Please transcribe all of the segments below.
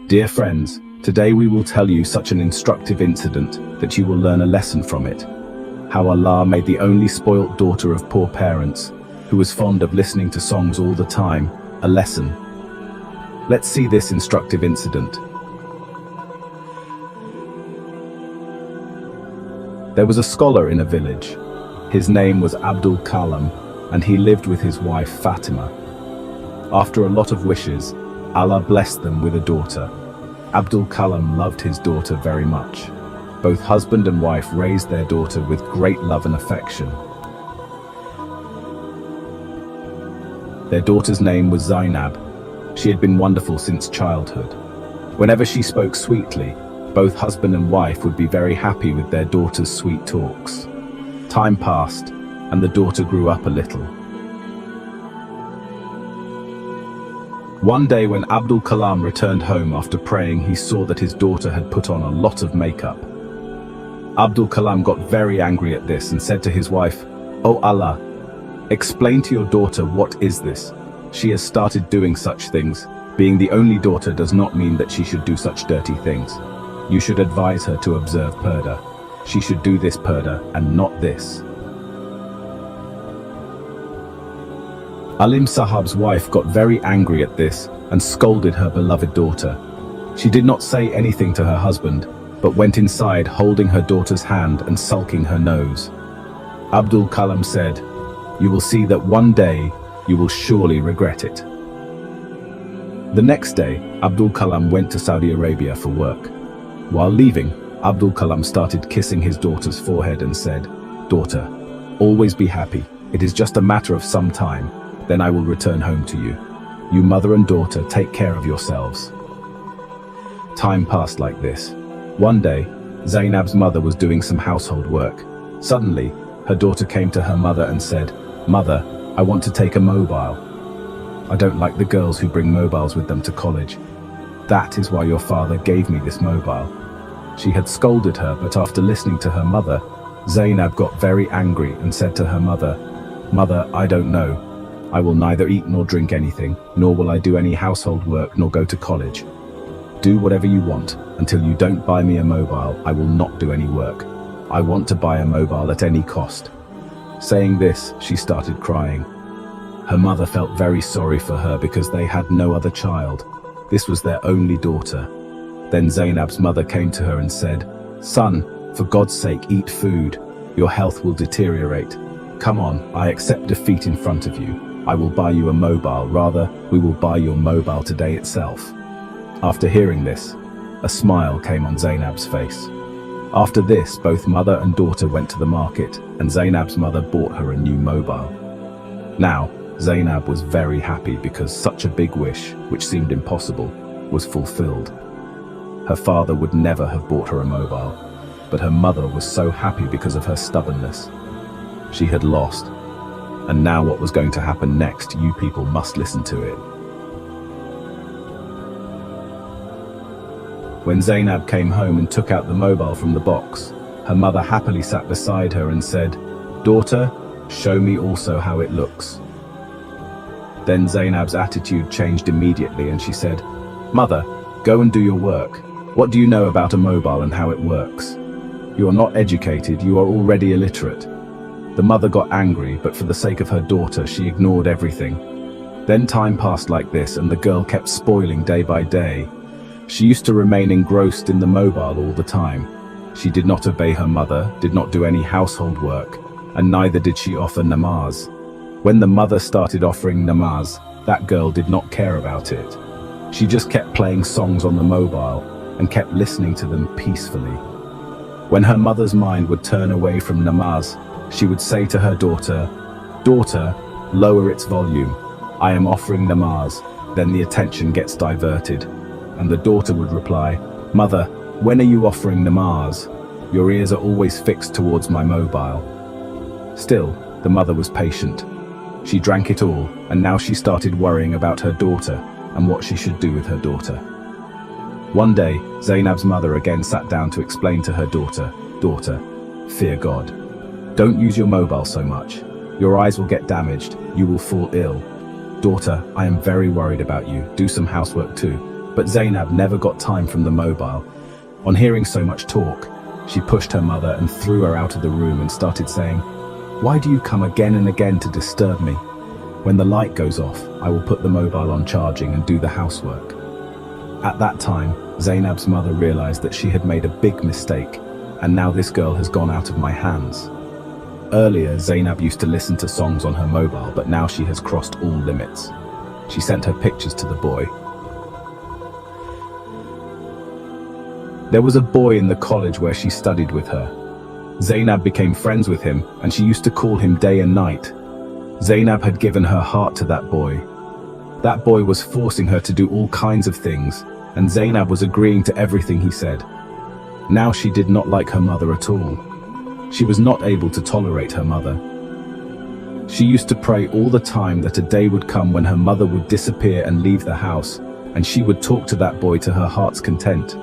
Dear friends, today we will tell you such an instructive incident that you will learn a lesson from it. How Allah made the only spoilt daughter of poor parents, who was fond of listening to songs all the time, a lesson. Let's see this instructive incident. There was a scholar in a village. His name was Abdul Kalam, and he lived with his wife Fatima. After a lot of wishes, Allah blessed them with a daughter. Abdul Kalam loved his daughter very much. Both husband and wife raised their daughter with great love and affection. Their daughter's name was Zainab. She had been wonderful since childhood. Whenever she spoke sweetly, both husband and wife would be very happy with their daughter's sweet talks. Time passed, and the daughter grew up a little. One day when Abdul Kalam returned home after praying, he saw that his daughter had put on a lot of makeup. Abdul Kalam got very angry at this and said to his wife, "Oh Allah, explain to your daughter what is this? She has started doing such things. Being the only daughter does not mean that she should do such dirty things. You should advise her to observe purdah. She should do this purdah and not this." Alim Sahab's wife got very angry at this and scolded her beloved daughter. She did not say anything to her husband, but went inside holding her daughter's hand and sulking her nose. Abdul Kalam said, "You will see that one day you will surely regret it." The next day, Abdul Kalam went to Saudi Arabia for work. While leaving, Abdul Kalam started kissing his daughter's forehead and said, "Daughter, always be happy. It is just a matter of some time. Then I will return home to you. You mother and daughter, take care of yourselves." Time passed like this. One day, Zainab's mother was doing some household work. Suddenly, her daughter came to her mother and said, "Mother, I want to take a mobile. I don't like the girls who bring mobiles with them to college. That is why your father gave me this mobile." She had scolded her, but after listening to her mother, Zainab got very angry and said to her mother, "Mother, I don't know. I will neither eat nor drink anything, nor will I do any household work nor go to college. Do whatever you want. Until you don't buy me a mobile, I will not do any work. I want to buy a mobile at any cost." Saying this, she started crying. Her mother felt very sorry for her because they had no other child. This was their only daughter. Then Zainab's mother came to her and said, "Son, for God's sake, eat food. Your health will deteriorate. Come on, I accept defeat in front of you. I will buy you a mobile. Rather, we will buy your mobile today itself." After hearing this, a smile came on Zainab's face. After this, both mother and daughter went to the market, and Zainab's mother bought her a new mobile. Now, Zainab was very happy because such a big wish, which seemed impossible, was fulfilled. Her father would never have bought her a mobile, but her mother was so happy because of her stubbornness. She had lost, and now what was going to happen next, you people must listen to it. When Zainab came home and took out the mobile from the box, her mother happily sat beside her and said, "Daughter, show me also how it looks." Then Zainab's attitude changed immediately and she said, "Mother, go and do your work. What do you know about a mobile and how it works? You are not educated, you are already illiterate." The mother got angry, but for the sake of her daughter, she ignored everything. Then time passed like this, and the girl kept spoiling day by day. She used to remain engrossed in the mobile all the time. She did not obey her mother, did not do any household work, and neither did she offer namaz. When the mother started offering namaz, that girl did not care about it. She just kept playing songs on the mobile and kept listening to them peacefully. When her mother's mind would turn away from namaz, she would say to her daughter, "Daughter, lower its volume. I am offering namaz." Then the attention gets diverted, and the daughter would reply, "Mother, when are you offering namaz? Your ears are always fixed towards my mobile." Still, the mother was patient. She drank it all, and now she started worrying about her daughter and what she should do with her daughter. One day, Zainab's mother again sat down to explain to her daughter, "Daughter, fear God. Don't use your mobile so much. Your eyes will get damaged. You will fall ill. Daughter, I am very worried about you. Do some housework too. But Zainab never got time from the mobile. On hearing so much talk, she pushed her mother and threw her out of the room and started saying, "Why do you come again and again to disturb me? When the light goes off, I will put the mobile on charging and do the housework." At that time, Zainab's mother realized that she had made a big mistake, and now this girl has gone out of my hands. Earlier, Zainab used to listen to songs on her mobile, but now she has crossed all limits. She sent her pictures to the boy. There was a boy in the college where she studied with her. Zainab became friends with him, and she used to call him day and night. Zainab had given her heart to that boy. That boy was forcing her to do all kinds of things, and Zainab was agreeing to everything he said. Now she did not like her mother at all. She was not able to tolerate her mother. She used to pray all the time that a day would come when her mother would disappear and leave the house, and she would talk to that boy to her heart's content.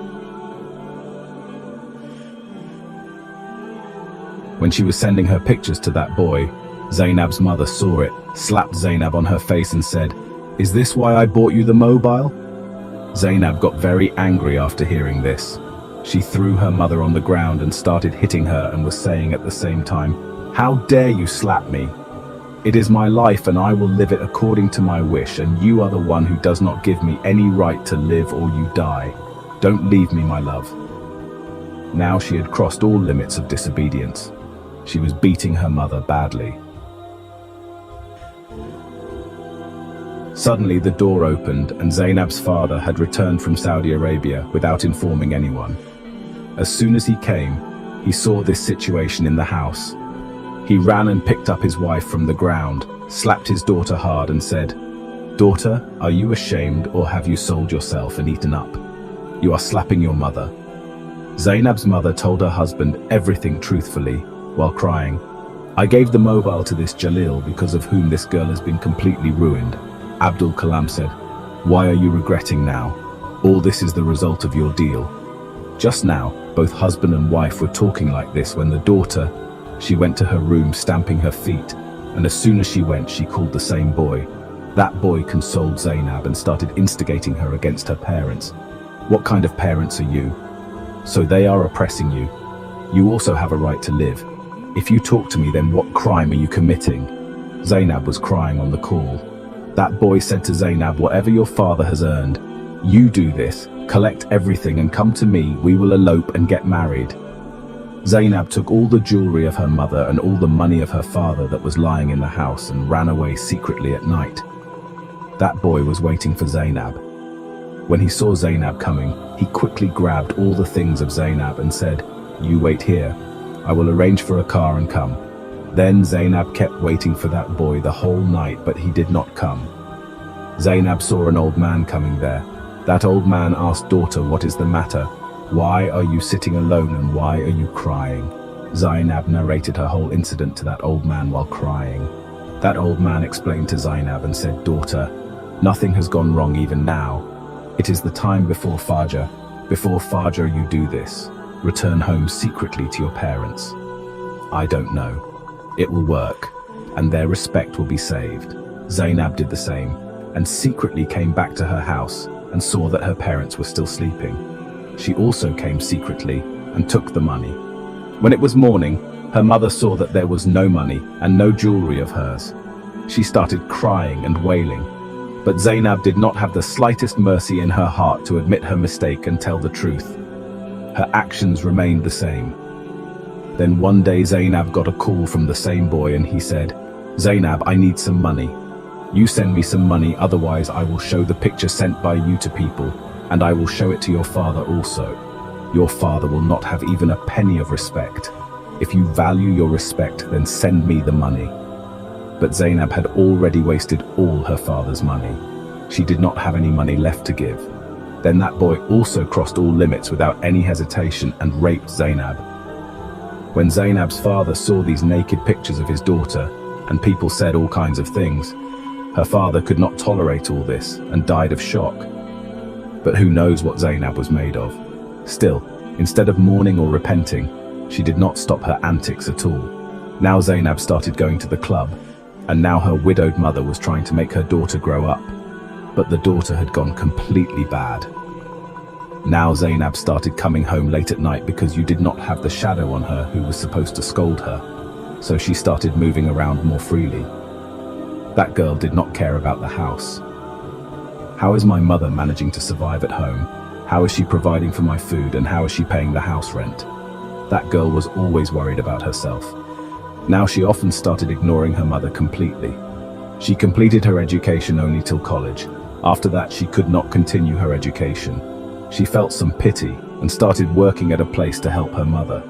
When she was sending her pictures to that boy, Zainab's mother saw it, slapped Zainab on her face and said, "Is this why I bought you the mobile?" Zainab got very angry after hearing this. She threw her mother on the ground and started hitting her and was saying at the same time, "How dare you slap me? It is my life and I will live it according to my wish, and you are the one who does not give me any right to live, or you die. Don't leave me, my love." Now she had crossed all limits of disobedience. She was beating her mother badly. Suddenly the door opened and Zainab's father had returned from Saudi Arabia without informing anyone. As soon as he came, he saw this situation in the house. He ran and picked up his wife from the ground, slapped his daughter hard and said, "Daughter, are you ashamed, or have you sold yourself and eaten up? You are slapping your mother." Zainab's mother told her husband everything truthfully, while crying, "I gave the mobile to this Jalil because of whom this girl has been completely ruined." Abdul Kalam said, "Why are you regretting now? All this is the result of your deal." Just now, both husband and wife were talking like this when the daughter, she went to her room stamping her feet, and as soon as she went, she called the same boy. That boy consoled Zainab and started instigating her against her parents. "What kind of parents are you? So they are oppressing you. You also have a right to live. If you talk to me, then what crime are you committing?" Zainab was crying on the call. That boy said to Zainab, "Whatever your father has earned, you do this, collect everything and come to me, we will elope and get married." Zainab took all the jewelry of her mother and all the money of her father that was lying in the house and ran away secretly at night. That boy was waiting for Zainab. When he saw Zainab coming, he quickly grabbed all the things of Zainab and said, "You wait here. I will arrange for a car and come." Then Zainab kept waiting for that boy the whole night, but he did not come. Zainab saw an old man coming there. That old man asked, "Daughter, what is the matter? Why are you sitting alone and why are you crying?" Zainab narrated her whole incident to that old man while crying. That old man explained to Zainab and said, "Daughter, nothing has gone wrong even now. It is the time before Fajr. Before Fajr you do this. Return home secretly to your parents. I don't know. It will work, and their respect will be saved." Zainab did the same, and secretly came back to her house and saw that her parents were still sleeping. She also came secretly and took the money. When it was morning, her mother saw that there was no money and no jewelry of hers. She started crying and wailing, but Zainab did not have the slightest mercy in her heart to admit her mistake and tell the truth. Her actions remained the same. Then one day Zainab got a call from the same boy and he said, "Zainab, I need some money. You send me some money, otherwise I will show the picture sent by you to people, and I will show it to your father also. Your father will not have even a penny of respect. If you value your respect, then send me the money." But Zainab had already wasted all her father's money. She did not have any money left to give. Then that boy also crossed all limits without any hesitation and raped Zainab. When Zainab's father saw these naked pictures of his daughter, and people said all kinds of things, her father could not tolerate all this and died of shock. But who knows what Zainab was made of? Still, instead of mourning or repenting, she did not stop her antics at all. Now Zainab started going to the club, and now her widowed mother was trying to make her daughter grow up. But the daughter had gone completely bad. Now Zainab started coming home late at night because you did not have the shadow on her who was supposed to scold her, so she started moving around more freely. That girl did not care about the house. How is my mother managing to survive at home? How is she providing for my food, and how is she paying the house rent? That girl was always worried about herself. Now she often started ignoring her mother completely. She completed her education only till college. After that, she could not continue her education. She felt some pity and started working at a place to help her mother.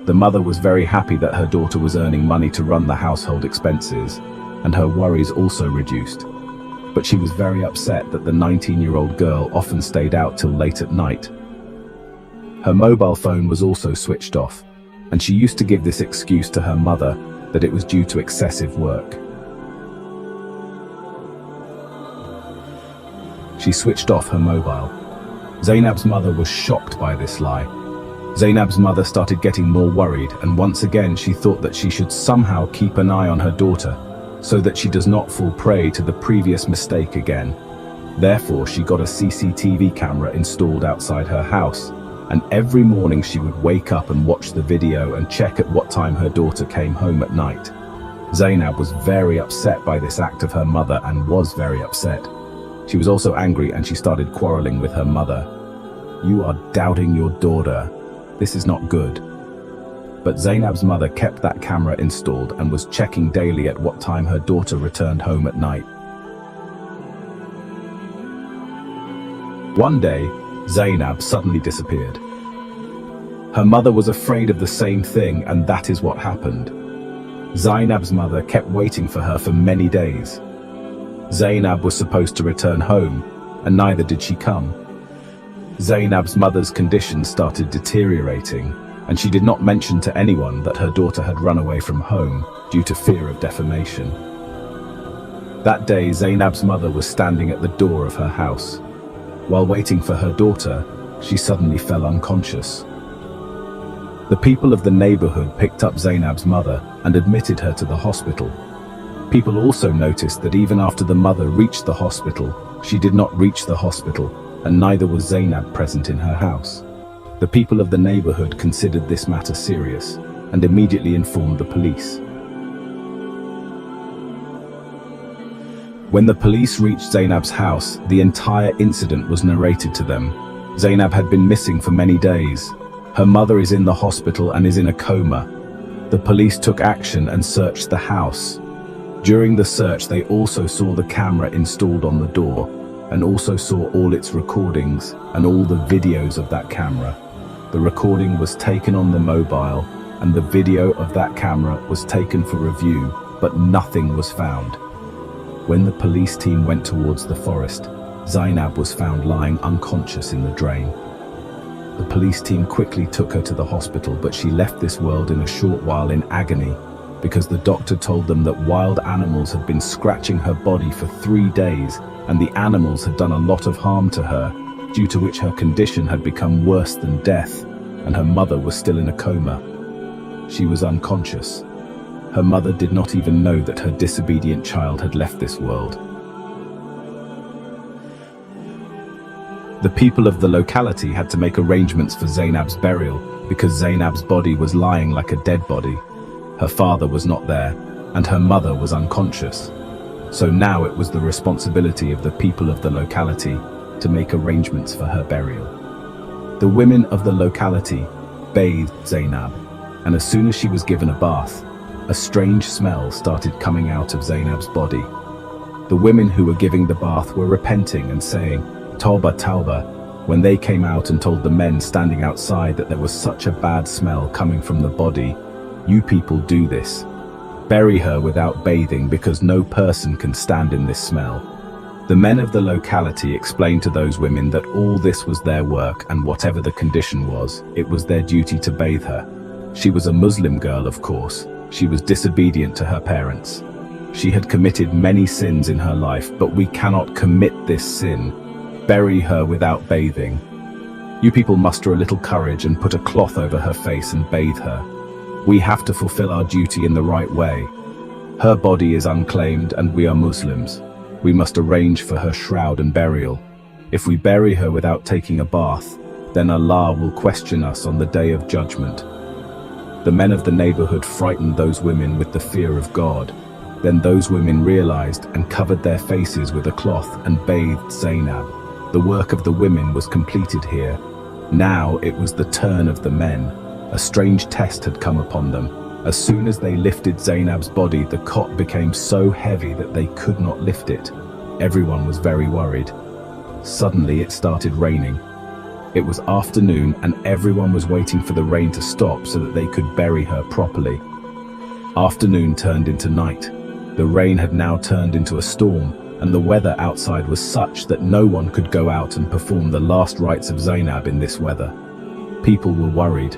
The mother was very happy that her daughter was earning money to run the household expenses, and her worries also reduced. But she was very upset that the 19-year-old girl often stayed out till late at night. Her mobile phone was also switched off, and she used to give this excuse to her mother that it was due to excessive work. She switched off her mobile. Zainab's mother was shocked by this lie. Zainab's mother started getting more worried, and once again she thought that she should somehow keep an eye on her daughter so that she does not fall prey to the previous mistake again. Therefore, she got a CCTV camera installed outside her house, and every morning she would wake up and watch the video and check at what time her daughter came home at night. Zainab was very upset by this act of her mother and was very upset. She was also angry, and she started quarreling with her mother. "You are doubting your daughter. This is not good." But Zainab's mother kept that camera installed and was checking daily at what time her daughter returned home at night. One day, Zainab suddenly disappeared. Her mother was afraid of the same thing, and that is what happened. Zainab's mother kept waiting for her for many days. Zainab was supposed to return home, and neither did she come. Zainab's mother's condition started deteriorating, and she did not mention to anyone that her daughter had run away from home due to fear of defamation. That day, Zainab's mother was standing at the door of her house. While waiting for her daughter, she suddenly fell unconscious. The people of the neighborhood picked up Zainab's mother and admitted her to the hospital. People also noticed that even after the mother reached the hospital, she did not reach the hospital, and neither was Zainab present in her house. The people of the neighborhood considered this matter serious and immediately informed the police. When the police reached Zainab's house, the entire incident was narrated to them. Zainab had been missing for many days. Her mother is in the hospital and is in a coma. The police took action and searched the house. During the search, they also saw the camera installed on the door, and also saw all its recordings and all the videos of that camera. The recording was taken on the mobile, and the video of that camera was taken for review, but nothing was found. When the police team went towards the forest, Zainab was found lying unconscious in the drain. The police team quickly took her to the hospital, but she left this world in a short while in agony, because the doctor told them that wild animals had been scratching her body for 3 days, and the animals had done a lot of harm to her, due to which her condition had become worse than death, and her mother was still in a coma. She was unconscious. Her mother did not even know that her disobedient child had left this world. The people of the locality had to make arrangements for Zainab's burial because Zainab's body was lying like a dead body. Her father was not there, and her mother was unconscious. So now it was the responsibility of the people of the locality to make arrangements for her burial. The women of the locality bathed Zainab, and as soon as she was given a bath, a strange smell started coming out of Zainab's body. The women who were giving the bath were repenting and saying, "Tauba, Tauba," when they came out and told the men standing outside that there was such a bad smell coming from the body. "You people do this. Bury her without bathing because no person can stand in this smell." The men of the locality explained to those women that all this was their work, and whatever the condition was, it was their duty to bathe her. She was a Muslim girl, of course. She was disobedient to her parents. She had committed many sins in her life, but we cannot commit this sin. Bury her without bathing. You people muster a little courage and put a cloth over her face and bathe her. We have to fulfill our duty in the right way. Her body is unclaimed and we are Muslims. We must arrange for her shroud and burial. If we bury her without taking a bath, then Allah will question us on the day of judgment. The men of the neighborhood frightened those women with the fear of God. Then those women realized and covered their faces with a cloth and bathed Zainab. The work of the women was completed here. Now it was the turn of the men. A strange test had come upon them. As soon as they lifted Zainab's body, the cot became so heavy that they could not lift it. Everyone was very worried. Suddenly it started raining. It was afternoon and everyone was waiting for the rain to stop so that they could bury her properly. Afternoon turned into night. The rain had now turned into a storm, and the weather outside was such that no one could go out and perform the last rites of Zainab in this weather. People were worried.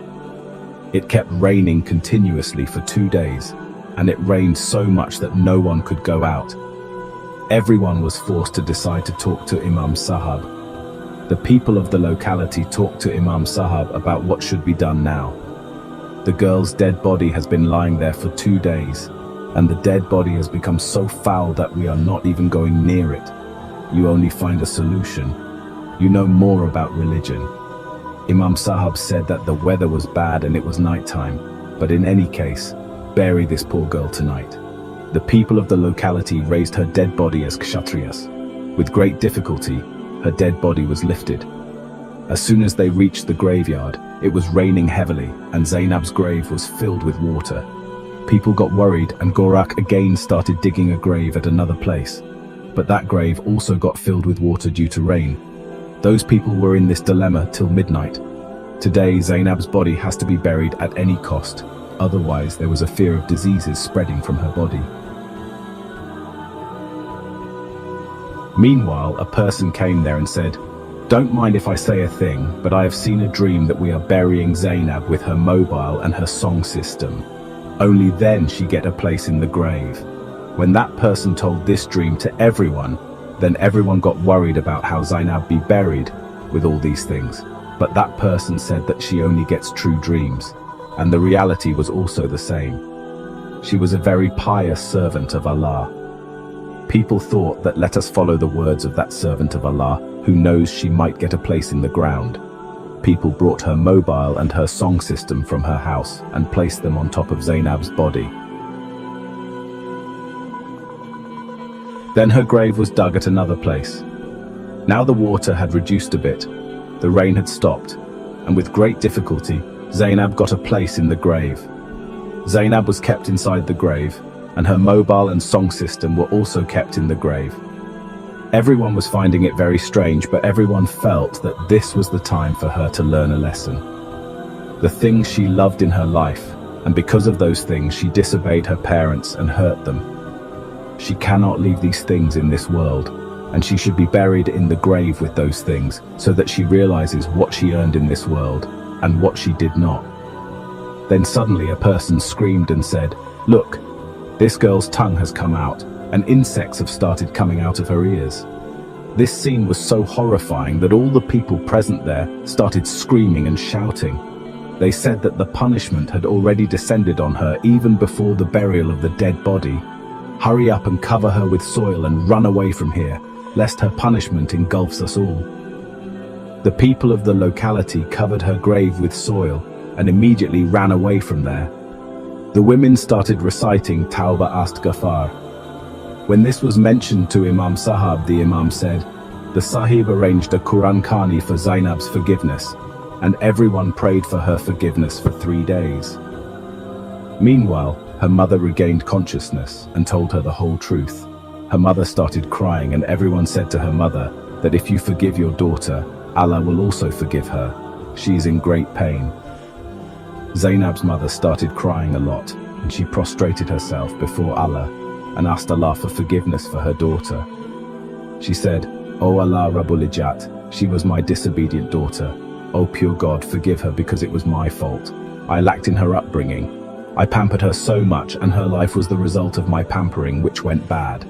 It kept raining continuously for 2 days, and it rained so much that no one could go out. Everyone was forced to decide to talk to Imam Sahab. The people of the locality talked to Imam Sahab about what should be done now. The girl's dead body has been lying there for 2 days, and the dead body has become so foul that we are not even going near it. You only find a solution. You know more about religion. Imam Sahab said that the weather was bad and it was nighttime, but in any case, bury this poor girl tonight. The people of the locality raised her dead body as kshatriyas. With great difficulty, her dead body was lifted. As soon as they reached the graveyard, it was raining heavily and Zainab's grave was filled with water. People got worried and Gorak again started digging a grave at another place. But that grave also got filled with water due to rain. Those people were in this dilemma till midnight. Today, Zainab's body has to be buried at any cost. Otherwise, there was a fear of diseases spreading from her body. Meanwhile, a person came there and said, "Don't mind if I say a thing, but I have seen a dream that we are burying Zainab with her mobile and her song system. Only then she get a place in the grave." When that person told this dream to everyone, then everyone got worried about how Zainab be buried with all these things. But that person said that she only gets true dreams, and the reality was also the same. She was a very pious servant of Allah. People thought that let us follow the words of that servant of Allah, who knows she might get a place in the ground. People brought her mobile and her song system from her house and placed them on top of Zainab's body. Then her grave was dug at another place. Now the water had reduced a bit, the rain had stopped, and with great difficulty, Zainab got a place in the grave. Zainab was kept inside the grave, and her mobile and song system were also kept in the grave. Everyone was finding it very strange, but everyone felt that this was the time for her to learn a lesson. The things she loved in her life, and because of those things she disobeyed her parents and hurt them. She cannot leave these things in this world, and she should be buried in the grave with those things, so that she realizes what she earned in this world, and what she did not. Then suddenly a person screamed and said, "Look, this girl's tongue has come out, and insects have started coming out of her ears." This scene was so horrifying that all the people present there started screaming and shouting. They said that the punishment had already descended on her even before the burial of the dead body. "Hurry up and cover her with soil and run away from here, lest her punishment engulfs us all." The people of the locality covered her grave with soil and immediately ran away from there. The women started reciting Tawbah Astaghfar. When this was mentioned to Imam Sahab, the Imam said, "The Sahib arranged a Quran Khani for Zainab's forgiveness, and everyone prayed for her forgiveness for 3 days." Meanwhile, her mother regained consciousness and told her the whole truth. Her mother started crying, and everyone said to her mother that if you forgive your daughter, Allah will also forgive her. She is in great pain. Zainab's mother started crying a lot, and she prostrated herself before Allah and asked Allah for forgiveness for her daughter. She said, "O Allah Rabbul Ijat, she was my disobedient daughter. O pure God, forgive her because it was my fault. I lacked in her upbringing. I pampered her so much, and her life was the result of my pampering, which went bad."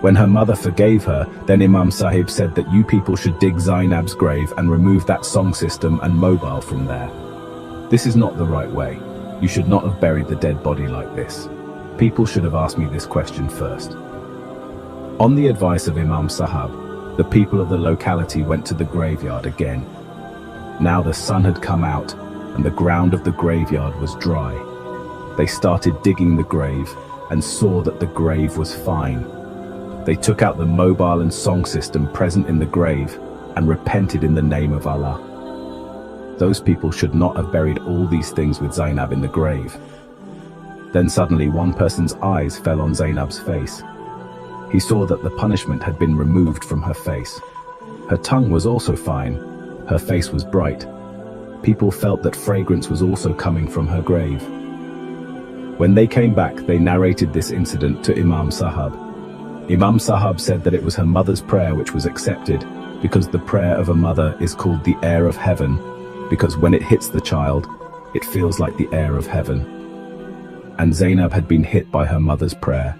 When her mother forgave her, then Imam Sahib said that you people should dig Zainab's grave and remove that song system and mobile from there. This is not the right way. You should not have buried the dead body like this. People should have asked me this question first. On the advice of Imam Sahab, the people of the locality went to the graveyard again. Now the sun had come out, and the ground of the graveyard was dry. They started digging the grave, and saw that the grave was fine. They took out the mobile and song system present in the grave, and repented in the name of Allah. Those people should not have buried all these things with Zainab in the grave. Then suddenly one person's eyes fell on Zainab's face. He saw that the punishment had been removed from her face. Her tongue was also fine. Her face was bright. People felt that fragrance was also coming from her grave. When they came back, they narrated this incident to Imam Sahab. Imam Sahab said that it was her mother's prayer which was accepted, because the prayer of a mother is called the air of heaven, because when it hits the child, it feels like the air of heaven. And Zainab had been hit by her mother's prayer.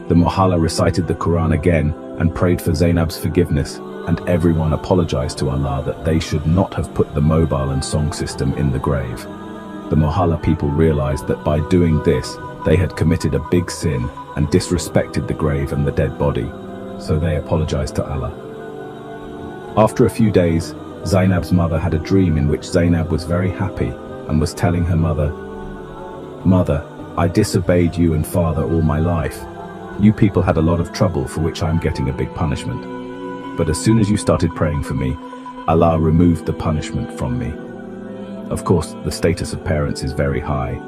The Mohalla recited the Quran again and prayed for Zainab's forgiveness, and everyone apologized to Allah that they should not have put the mobile and song system in the grave. The Mohalla people realized that by doing this, they had committed a big sin and disrespected the grave and the dead body, so they apologized to Allah. After a few days, Zainab's mother had a dream in which Zainab was very happy and was telling her mother, "Mother, I disobeyed you and father all my life. You people had a lot of trouble for which I am getting a big punishment. But as soon as you started praying for me, Allah removed the punishment from me. Of course, the status of parents is very high.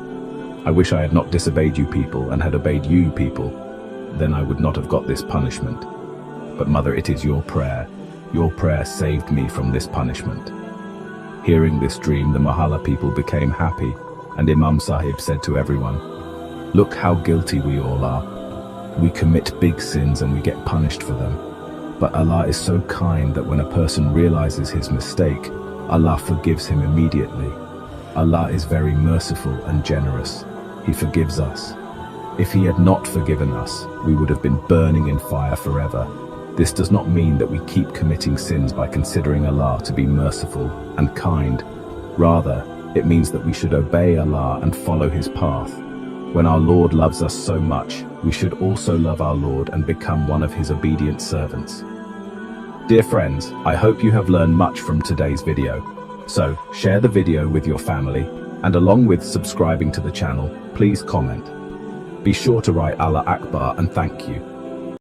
I wish I had not disobeyed you people and had obeyed you people. Then I would not have got this punishment. But mother, it is your prayer. Your prayer saved me from this punishment." Hearing this dream, the Mohalla people became happy, and Imam Sahib said to everyone, "Look how guilty we all are. We commit big sins and we get punished for them. But Allah is so kind that when a person realizes his mistake, Allah forgives him immediately. Allah is very merciful and generous. He forgives us. If He had not forgiven us, we would have been burning in fire forever. This does not mean that we keep committing sins by considering Allah to be merciful and kind. Rather, it means that we should obey Allah and follow His path. When our Lord loves us so much, we should also love our Lord and become one of His obedient servants." Dear friends, I hope you have learned much from today's video. So, share the video with your family, and along with subscribing to the channel, please comment. Be sure to write Allah Akbar and thank you.